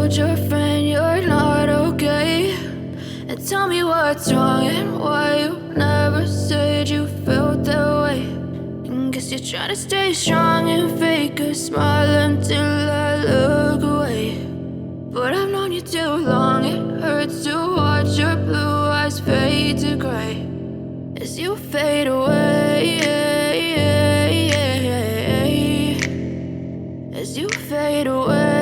told your friend you're not okay, and tell me what's wrong and why you never said you felt that way. And guess you're trying to stay strong and fake a smile until I look away. But I've known you too long, it hurts to watch your blue eyes fade to gray as you fade away, as you fade away.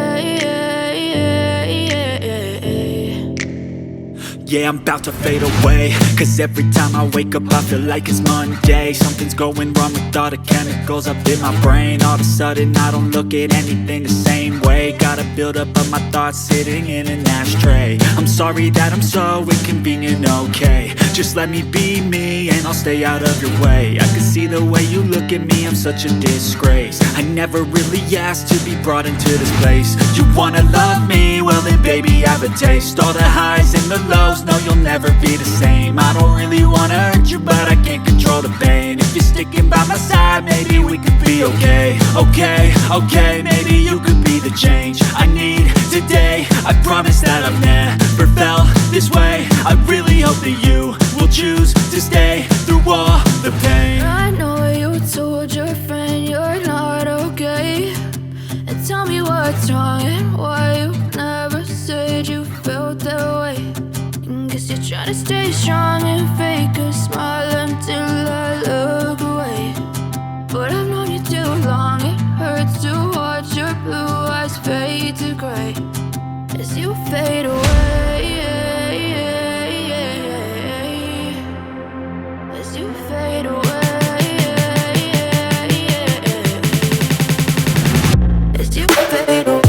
Yeah, I'm about to fade away, cause every time I wake up I feel like it's Monday. Something's going wrong with all the chemicals up in my brain. All of a sudden I don't look at anything the same way. Got a buildup of my thoughts sitting in an ashtray. I'm sorry that I'm so inconvenient, okay. Just let me be me and I'll stay out of your way. I can see the way you look at me, I'm such a disgrace. I never really asked to be brought into this place. You wanna love me? Well then baby have a taste. All the highs and the lows, no you'll never be the same. I don't really wanna hurt you but I can't control the pain. If you're sticking by my side maybe we could be okay. Okay, maybe you could be the change I need today. I promise that I've never felt this way. I really hope that you will choose to stay through all the pain. I know you told your friend you're not okay, and tell me what's wrong and why you never said you felt that way. And guess you're trying to stay strong and fake a smile until I look away. But I've known you too long, it hurts to watch your blue eyes fade to gray as you fade away, as you fade away, as you fade away.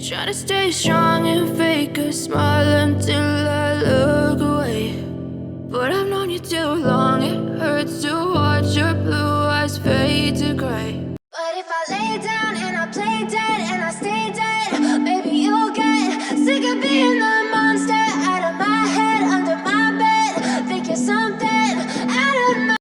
Try to stay strong and fake a smile until I look away. But I've known you too long, it hurts to watch your blue